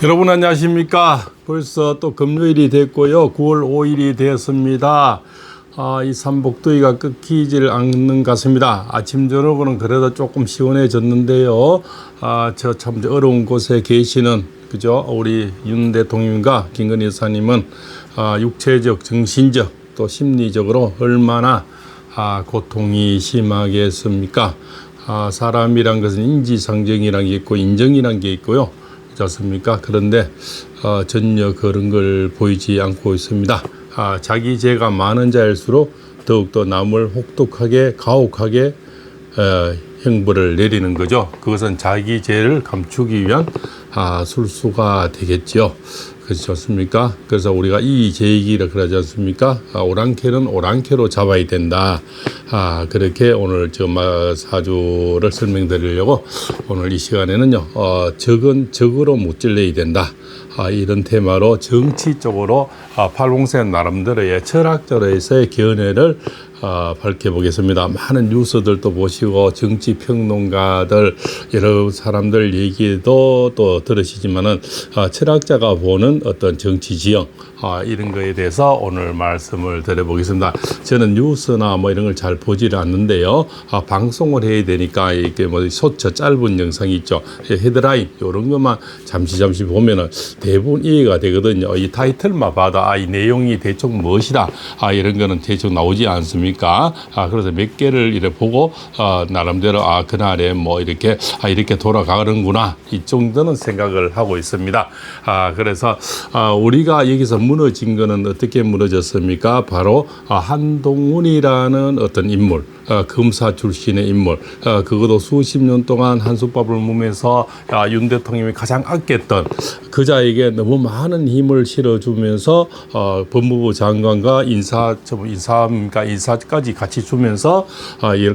여러분 안녕하십니까. 벌써 또 금요일이 됐고요. 9월 5일이 되었습니다. 이 삼복더위가 끊기질 않는 것 같습니다. 아침 저녁은 그래도 조금 시원해졌는데요. 저 참 어려운 곳에 계시는 그죠? 우리 윤 대통령과 김건희 여사님은 육체적, 정신적 또 심리적으로 얼마나 고통이 심하겠습니까? 사람이란 것은 인지상정이란 게 있고 인정이란 게 있고요. 그렇지 않습니까? 그런데 전혀 그런 걸 보이지 않고 있습니다. 자기 죄가 많은 자일수록 더욱더 남을 혹독하게 가혹하게 형벌을 내리는 거죠. 그것은 자기 죄를 감추기 위한 술수가 되겠지요. 그렇지 않습니까? 그래서 우리가 이 제기를 그러지 않습니까? 오랑캐는 오랑캐로 잡아야 된다. 그렇게 오늘 지금 사주를 설명드리려고 오늘 이 시간에는요, 적은 적으로 무찔러야 된다. 이런 테마로 정치 쪽으로 팔공생 나름대로의 철학적으로의 견해를 밝혀보겠습니다. 많은 뉴스들도 보시고 정치 평론가들 여러 사람들 얘기도 또 들으시지만은 철학자가 보는 어떤 정치 지형 이런 거에 대해서 오늘 말씀을 드려보겠습니다. 저는 뉴스나 뭐 이런 걸 잘 보지를 않는데요. 방송을 해야 되니까 이게 뭐 소처 짧은 영상이 있죠. 헤드라인 이런 것만 잠시 보면은 대부분 이해가 되거든요. 이 타이틀만 봐도 이 내용이 대충 무엇이다 이런 거는 대충 나오지 않습니까? 그래서 몇 개를 이렇게 보고 나름대로 그날에 뭐 이렇게 돌아가는구나 이 정도는 생각을 하고 있습니다. 그래서 우리가 여기서 무너진 거는 어떻게 무너졌습니까? 바로 한동훈이라는 어떤 인물, 검사 출신의 인물, 그것도 수십 년 동안 한솥밥을 먹으면서 윤 대통령이 가장 아꼈던 그자에게 너무 많은 힘을 실어주면서 법무부 장관과 인사까지 같이 주면서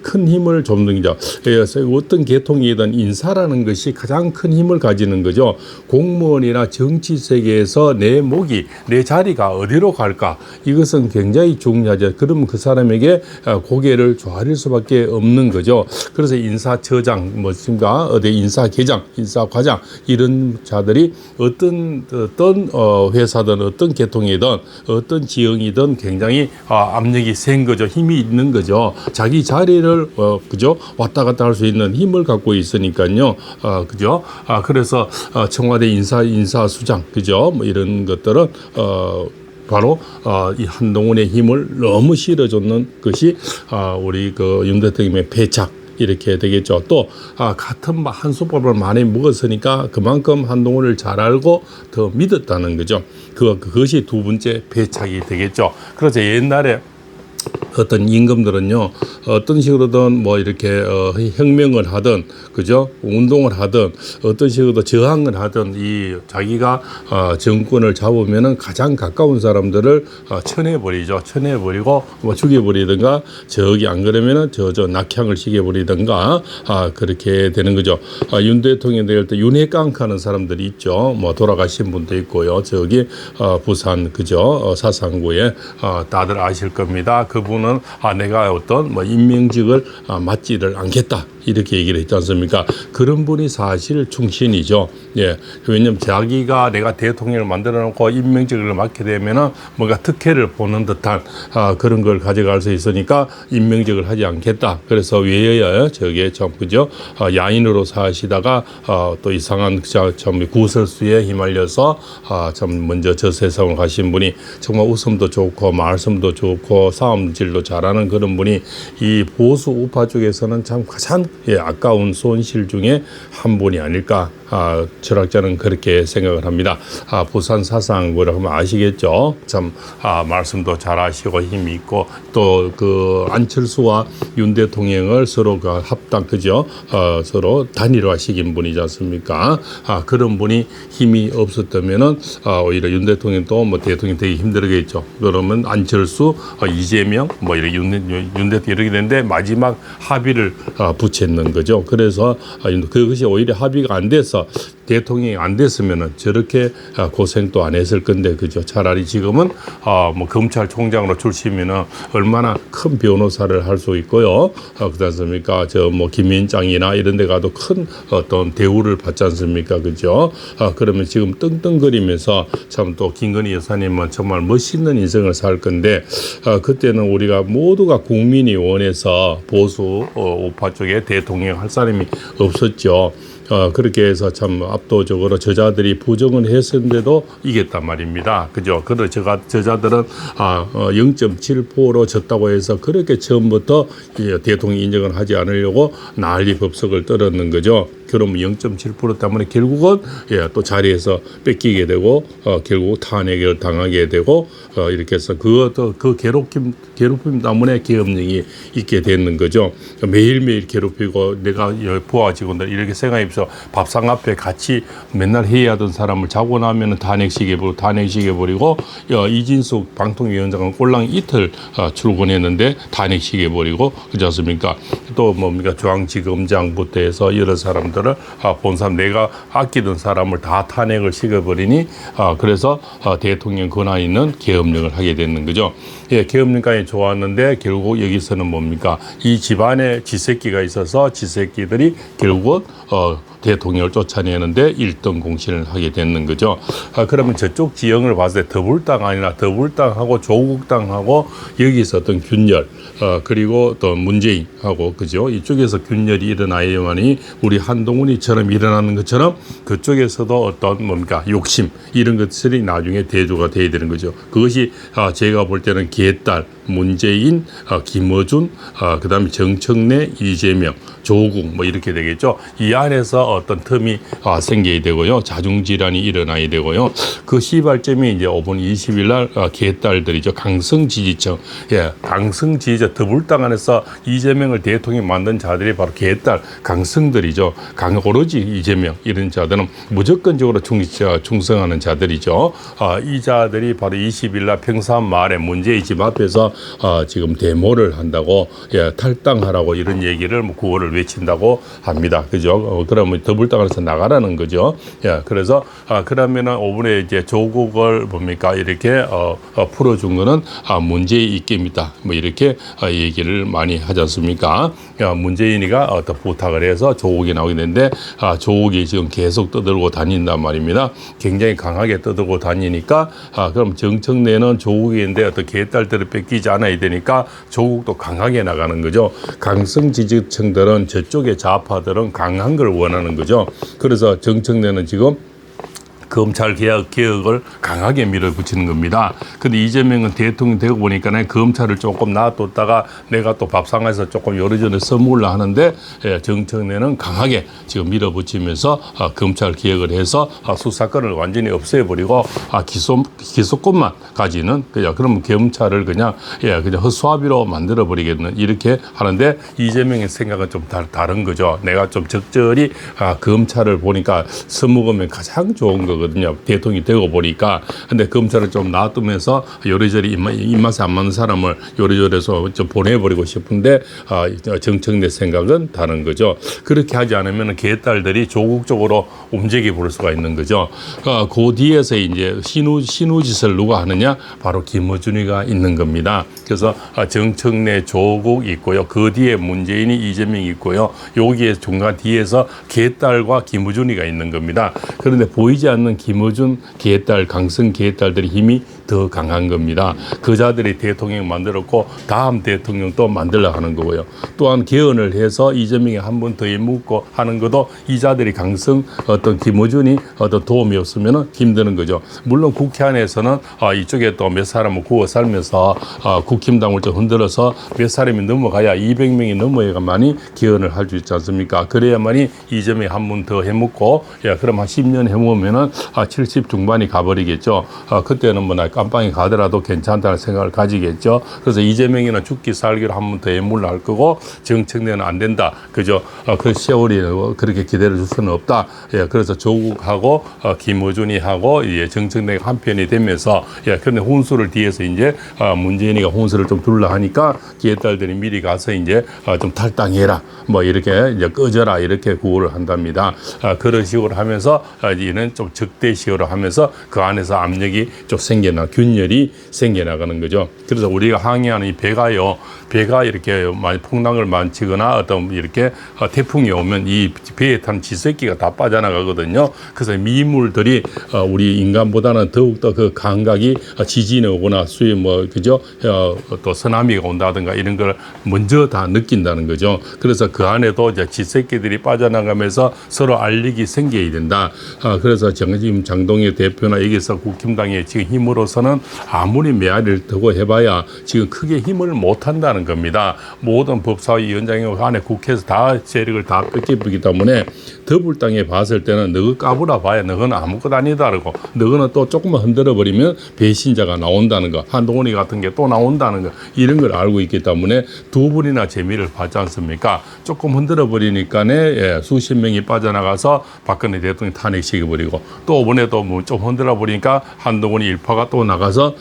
큰 힘을 줬는 거죠. 그래서 어떤 계통이든 인사라는 것이 가장 큰 힘을 가지는 거죠. 공무원이나 정치 세계에서 내 목이, 내 자리가 어디로 갈까? 이것은 굉장히 중요하죠. 그러면 그 사람에게 고개를 조아릴 수밖에 없는 거죠. 그래서 인사처장, 어디 인사계장, 인사과장 이런 자들이 어떤 회사든 어떤 계통이든 어떤 지형이든 굉장히 압력이 센 거죠. 힘이 있는 거죠. 자기 자리를 그죠? 왔다 갔다 할 수 있는 힘을 갖고 있으니까요. 그죠? 그래서 청와대 인사수장 그죠? 뭐 이런 것들은 바로 이 한동훈의 힘을 너무 실어줬는 것이 우리 그 윤 대통령의 패착 이렇게 되겠죠. 또 같은 한솥밥을 많이 먹었으니까 그만큼 한동훈을 잘 알고 더 믿었다는 거죠. 그것이 두 번째 패착이 되겠죠. 그래서 옛날에 어떤 임금들은요, 어떤 식으로든 뭐 이렇게 혁명을 하든, 그죠? 운동을 하든, 어떤 식으로 저항을 하든, 자기가 정권을 잡으면은 가장 가까운 사람들을 쳐내버리죠. 쳐내버리고, 뭐 죽여버리든가, 저기 안 그러면은 낙향을 시켜버리든가, 그렇게 되는 거죠. 윤 대통령 될 때 윤회깡하는 사람들이 있죠. 뭐 돌아가신 분도 있고요. 저기, 부산, 그죠? 사상구에, 다들 아실 겁니다. 그분은 내가 어떤 임명직을 맡지를 않겠다 이렇게 얘기를 했지 않습니까? 그런 분이 사실 충신이죠. 예. 왜냐면 자기가 내가 대통령을 만들어 놓고 임명직을 맡게 되면은 뭔가 특혜를 보는 듯한 그런 걸 가져갈 수 있으니까 임명직을 하지 않겠다. 그래서 외에 저게 참 그죠? 야인으로 사시다가 또 이상한 참 구설수에 휘말려서 참 먼저 저 세상을 가신 분이 정말 웃음도 좋고 말씀도 좋고 싸움질도 잘하는 그런 분이 이 보수 우파 쪽에서는 참 가장 아까운 손실 중에 한 분이 아닐까. 철학자는 그렇게 생각을 합니다. 부산 사상구를 하면 아시겠죠? 참 말씀도 잘하시고 힘이 있고 또 그 안철수와 윤 대통령을 서로 합당 그죠? 서로 단일화시킨 분이지 않습니까? 그런 분이 힘이 없었다면은 오히려 윤 대통령도 뭐 대통령 되기 힘들겠죠. 그러면 안철수, 이재명 뭐 이렇게 윤 대통령 이렇게 되는데 마지막 합의를 붙였는 거죠. 그래서 그것이 오히려 합의가 안 돼서 그래서 대통령이 안 됐으면은 저렇게 고생도 안 했을 건데, 그죠? 차라리 지금은 뭐 검찰총장으로 출시면은 얼마나 큰 변호사를 할 수 있고요. 그렇지 않습니까? 저 뭐 김앤장이나 이런 데 가도 큰 어떤 대우를 받지 않습니까? 그죠? 그러면 지금 떵떵거리면서 참 또 김건희 여사님은 정말 멋있는 인생을 살 건데, 그때는 우리가 모두가 국민이 원해서 보수 우파 쪽에 대통령 할 사람이 없었죠. 그렇게 해서 참 압도적으로 저자들이 부정을 했었는데도 이겼단 말입니다. 그죠? 그래서 저자들은 0.7%로 졌다고 해서 그렇게 처음부터 대통령 인정을 하지 않으려고 난리 법석을 떨었는 거죠. 그러면 0.7% 때문에 결국은 또 자리에서 뺏기게 되고 결국 탄핵을 당하게 되고 이렇게 해서 그 괴롭힘 때문에 계엄령이 있게 되는 거죠. 매일매일 괴롭히고 내가 부하 직원들 이렇게 생각해서 밥상 앞에 같이 맨날 회의하던 사람을 자고 나면은 탄핵시켜버리고 이진숙 방통위원장은 꼴랑 이틀 출근했는데 탄핵시켜버리고 그렇지 않습니까? 또 뭡니까 중앙지검장부터 해서 여러 사람들을 본 사람 내가 아끼던 사람을 다 탄핵을 시켜버리니 그래서 대통령 권한 있는 계엄령을 하게 되는 거죠. 계엄령까지 좋았는데 결국 여기서는 뭡니까? 이 집안에 지새끼가 있어서 지새끼들이 결국은 대통령을 쫓아내는데 1등 공신을 하게 되는 거죠. 그러면 저쪽 지형을 봤을 때 더불당 아니라 더불당하고 조국당하고 여기서 어떤 균열 그리고 또 문재인하고 그죠? 이쪽에서 균열이 일어나야만이 우리 한동훈이처럼 일어나는 것처럼 그쪽에서도 어떤 뭡니까 욕심 이런 것들이 나중에 대조가 돼야 되는 거죠. 그것이 제가 볼 때는 개딸 문재인, 김어준, 그다음에 정청래, 이재명, 조국 뭐 이렇게 되겠죠. 이 안에서 어떤 틈이 생겨야 되고요. 자중질환이 일어나야 되고요. 그 시발점이 이제 5분 20일 날 개딸들이죠. 강성 지지층, 강성 지지자 더불당 안에서 이재명을 대통령 만든 자들이 바로 개딸 강성들이죠. 오로지 이재명 이런 자들은 무조건적으로 충성하는 자들이죠. 이 자들이 바로 20일 날 평산 마을에 문재인 집 앞에서 지금 데모를 한다고 탈당하라고 이런 얘기를 구호를 외친다고 합니다. 그죠? 그러면 더불당에서 나가라는 거죠. 그래서 그러면은 5분에 이제 조국을 뭡니까 이렇게 풀어준 거는 문재인 입김이다. 뭐 이렇게 얘기를 많이 하지 않습니까? 문재인이가 어떤 부탁을 해서 조국이 나오게 되는데 조국이 지금 계속 떠들고 다닌단 말입니다. 굉장히 강하게 떠들고 다니니까 그럼 정청래는 조국인데 어떤 개딸들을 뺏기지 않아야 되니까 조국도 강하게 나가는 거죠. 강성 지지층들은 저쪽의 좌파들은 강한 걸 원하는 거죠. 그래서 정청래는 지금 검찰 개혁을 강하게 밀어붙이는 겁니다. 근데 이재명은 대통령 되고 보니까 검찰을 조금 놔뒀다가 내가 또 밥상에서 조금 요리조리 써먹으려 하는데 정청래는 강하게 지금 밀어붙이면서 검찰 개혁을 해서 수사권을 완전히 없애버리고 기소권만 가지는 그러면 검찰을 그냥 허수아비로 만들어버리겠는 이렇게 하는데 이재명의 생각은 좀 다른 거죠. 내가 좀 적절히 검찰을 보니까 써먹으면 가장 좋은 거거든요. 대통령이 되고 보니까. 근데 검찰을 좀 놔두면서 요리저리 입맛에 안 맞는 사람을 요리저리해서 좀 보내버리고 싶은데 정청래 생각은 다른 거죠. 그렇게 하지 않으면 개딸들이 조국 쪽으로 움직여 볼 수가 있는 거죠. 그 뒤에서 이제 신우짓을 누가 하느냐? 바로 김어준이가 있는 겁니다. 그래서 정청래, 조국 있고요. 그 뒤에 문재인이, 이재명이 있고요. 여기에 중간 뒤에서 개딸과 김어준이가 있는 겁니다. 그런데 보이지 않는 김어준 개딸, 강성 개딸들의 힘이 더 강한 겁니다. 그 자들이 대통령 만들었고 다음 대통령 또 만들려고 하는 거고요. 또한 개헌을 해서 이재명이 한 번 더 묻고 하는 것도 이 자들이 강성 어떤 김어준이 어떤 도움이 없으면 힘드는 거죠. 물론 국회 안에서는 이쪽에 또 몇 사람을 구워 살면서 국힘당을 좀 흔들어서 몇 사람이 넘어가야 200명이 넘어야만이 개헌을 할 수 있지 않습니까? 그래야만이 이재명이 한 번 더 해먹고 그럼 한 10년 해먹으면은 70 중반이 가버리겠죠. 그때는 뭐랄까 깜빵에 가더라도 괜찮다는 생각을 가지겠죠. 그래서 이재명이는 죽기 살기로 한 번 더 애물을 할 거고 정청래는 안 된다. 그죠? 그 세월이 그렇게 기다려 줄 수는 없다. 예, 그래서 조국하고 김어준이 하고 예, 정청래가 한 편이 되면서 예, 그런데 혼수를 뒤에서 이제 문재인이가 혼수를 좀 둘러 하니까 기획달들이 미리 가서 이제 좀 탈당해라. 뭐 이렇게 이제 꺼져라 이렇게 구호를 한답니다. 그런 식으로 하면서 이는 좀 적대식으로 하면서 그 안에서 압력이 좀 균열이 생겨나가는 거죠. 그래서 우리가 항해하는 이 배가 이렇게 많이 폭락을 만치거나 어떤 이렇게 태풍이 오면 이 배에 탄 지새끼가 다 빠져나가거든요. 그래서 미물들이 우리 인간보다는 더욱더 그 감각이 지진이 오거나 그죠? 또 쓰나미가 온다든가 이런 걸 먼저 다 느낀다는 거죠. 그래서 그 안에도 이제 지새끼들이 빠져나가면서 서로 알력이 생겨야 된다. 그래서 지금 장동희 대표나 여기서 국힘당의 지금 힘으로서는 아무리 메아리를 두고 해봐야 지금 크게 힘을 못 한다는 겁니다. 모든 법사위원장이고 안에 국회에서 다 세력을 다 뺏기기 때문에 더불당에 봤을 때는 너가 까불어 봐야 너는 아무것도 아니다라고 너는 또 조금만 흔들어 버리면 배신자가 나온다는 거 한동훈이 같은 게 또 나온다는 거 이런 걸 알고 있기 때문에 두 분이나 재미를 봤지 않습니까? 조금 흔들어 버리니까 예, 수십 명이 빠져나가서 박근혜 대통령 탄핵시켜 버리고 또 이번에도 뭐 좀 흔들어 버리니까 한동훈이 일파가 또 나가서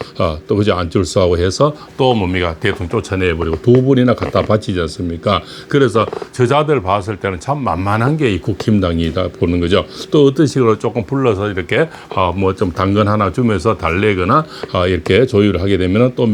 또 그저 안철수하고 해서 또 뭡니까 대통령 쫓아내 버리고 두 분이나 갖다 바치지 않습니까? 그래서 저자들 봤을 때는 참 만만한 게 이 국힘당이다 보는 거죠. 또 어떤 식으로 조금 불러서 이렇게 뭐 좀 당근 하나 주면서 달래거나 이렇게 조율을 하게 되면은 또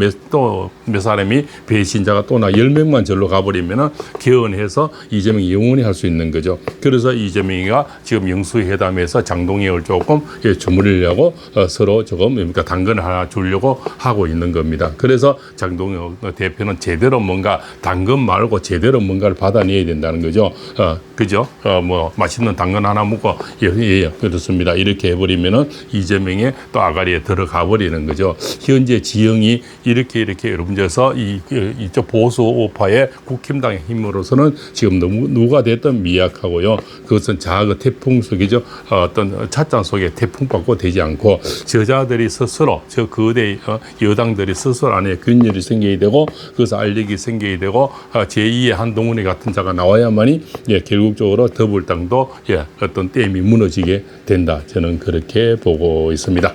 몇 사람이 배신자가 또나 10명만 절로 가버리면은 개헌해서 이재명이 영원히 할 수 있는 거죠. 그래서 이재명이가 지금 영수회담에서 장동혁을 조금 주무리려고 서로 조금 그러니까 당근을 하나 주려고 하고 있는 겁니다. 그래서 장동혁 대표는 제대로 뭔가 당근 말고 제대로 뭔가를 받아내야 된다는 거죠. 그죠? 뭐 맛있는 당근 하나 먹고 예, 그렇습니다. 이렇게 해버리면은 이재명의 또 아가리에 들어가 버리는 거죠. 현재 지형이 이렇게 여러분져서 이쪽 보수 우파의 국힘당의 힘으로서는 지금 누가 됐든 미약하고요. 그것은 자그 태풍 속이죠. 어떤 찻잔 속에 태풍 받고 되지 않고 저자들이 스스로 저 거대 여당들이 스스로 안에 균열이 생겨야 되고 그래서 알력이 생겨야 되고 제2의 한동훈이 같은 자가 나와야만이 예, 결국적으로 더불당도 예, 어떤 댐이 무너지게 된다. 저는 그렇게 보고 있습니다.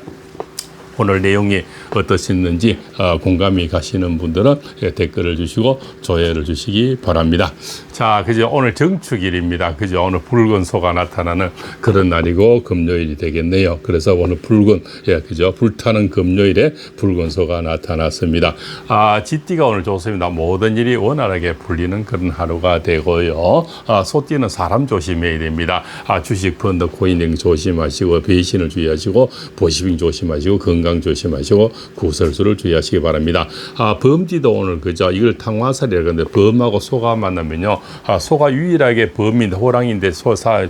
오늘 내용이 어떠셨는지 공감이 가시는 분들은 댓글을 주시고 조회를 주시기 바랍니다. 자, 그죠? 오늘 정축일입니다. 그죠? 오늘 붉은 소가 나타나는 그런 날이고 금요일이 되겠네요. 그래서 오늘 그죠? 불타는 금요일에 붉은 소가 나타났습니다. 쥐띠가 오늘 좋습니다. 모든 일이 원활하게 풀리는 그런 하루가 되고요. 소띠는 사람 조심해야 됩니다. 주식, 펀드, 코인 조심하시고 배신을 주의하시고 보시빙 조심하시고 건강 조심하시고 구설수를 주의하시기 바랍니다. 범띠도 오늘 그죠? 이걸 탕화살이라고 하는데 범하고 소가 만나면요. 소가 유일하게 범인데 호랑이인데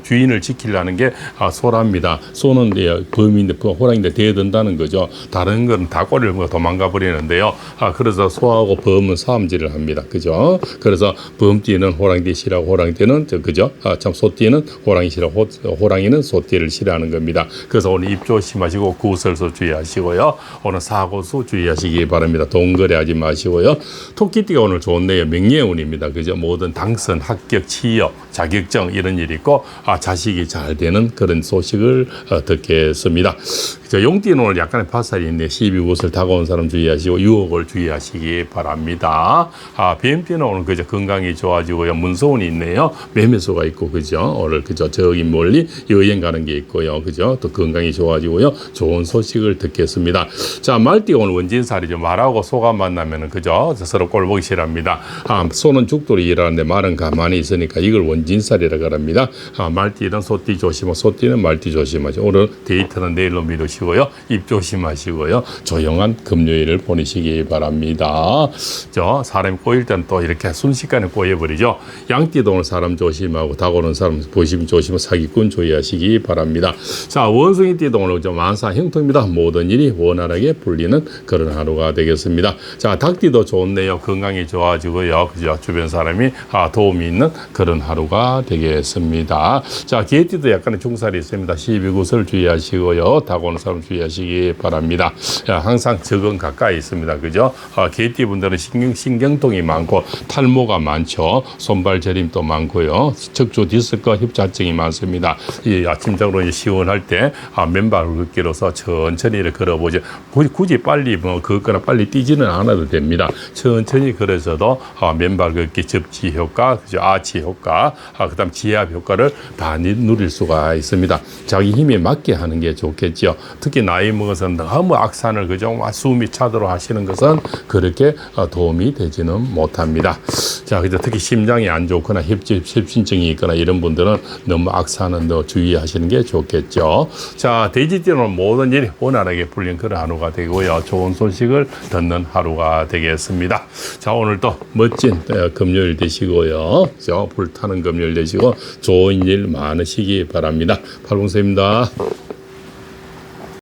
주인을 지키려는 게 소랍니다. 소는 범인데 호랑이인데 대든다는 거죠. 다른 건 다 꼬리를 물고 도망가 버리는데요. 그래서 소하고 범은 싸움질을 합니다. 그죠? 그래서 범띠는 호랑이띠 싫어하고 호랑이띠는 그죠? 참 소띠는 호랑이 싫어하고 호랑이는 소띠를 싫어하는 겁니다. 그래서 오늘 입 조심하시고 구설수 주의하시고요. 오늘 사고수 주의하시기 바랍니다. 동거래하지 마시고요. 토끼띠가 오늘 좋네요. 명예운입니다. 그죠? 모든 당선, 합격, 취업, 자격증 이런 일이 있고 자식이 잘 되는 그런 소식을 듣겠습니다. 용띠는 오늘 약간의 파살이 있네. 12곳을 다가온 사람 주의하시고 유혹을 주의하시기 바랍니다. 뱀띠는 오늘 그저 건강이 좋아지고요. 문서운이 있네요. 매매수가 있고 그죠? 오늘 그죠? 저기 멀리 여행 가는 게 있고요. 그죠? 또 건강이 좋아지고요. 좋은 소식을 듣겠습니다. 자, 말띠가 오늘 원진살이죠. 말하고 소가 만나면은 그죠? 서로 꼴보기 싫어합니다. 소는 죽도록 일하는데 말은 가만히 있으니까 이걸 원진살이라고 합니다. 말띠는 소띠 조심하고 소띠는 말띠 조심하시고 오늘 데이트는 내일로 미루시고요. 입 조심하시고요. 조용한 금요일을 보내시기 바랍니다. 사람이 꼬일 때는 또 이렇게 순식간에 꼬여버리죠. 양띠도 오늘 사람 조심하고 다가오는 사람 조심하고 사기꾼 조심하시기 바랍니다. 자, 원숭이띠도 오늘 만사 형통입니다. 모든 일이 원활하게 풀리는 그런 하루가 되겠습니다. 자, 닭띠도 좋네요. 건강이 좋아지고요. 그죠? 주변 사람이 도움이 있는 그런 하루가 되겠습니다. 자, 개띠도 약간의 중살이 있습니다. 12구설 주의하시고요. 다가오는 사람 주의하시기 바랍니다. 항상 적은 가까이 있습니다. 그죠? 개띠분들은 신경통이 많고 탈모가 많죠. 손발 저림도 많고요. 척추 디스크 협착증이 많습니다. 이 아침적으로 시원할 때 맨발 걷기로서 천천히 걸어보죠. 굳이 빨리 걷거나 빨리 뛰지는 않아도 됩니다. 천천히 걸어서도 맨발 걷기 접지 효과, 그죠? 아치 효과, 그다음 지압 효과를 다 누릴 수가 있습니다. 자기 힘에 맞게 하는 게 좋겠죠. 특히 나이 먹어서 너무 악산을 그죠? 숨이 차도록 하시는 것은 그렇게 도움이 되지는 못합니다. 자, 그래서 특히 심장이 안 좋거나 협심증이 있거나 이런 분들은 너무 악산은 더 주의하시는 게 좋겠죠. 자, 돼지띠는 모든 일이 원활하게 풀린 그런 하루가 되고요. 좋은 소식을 듣는 하루가 되겠습니다. 자, 오늘도 멋진 금요일 되시고요. 불타는 금요일 되시고 좋은 일 많으시기 바랍니다. 팔봉서입니다.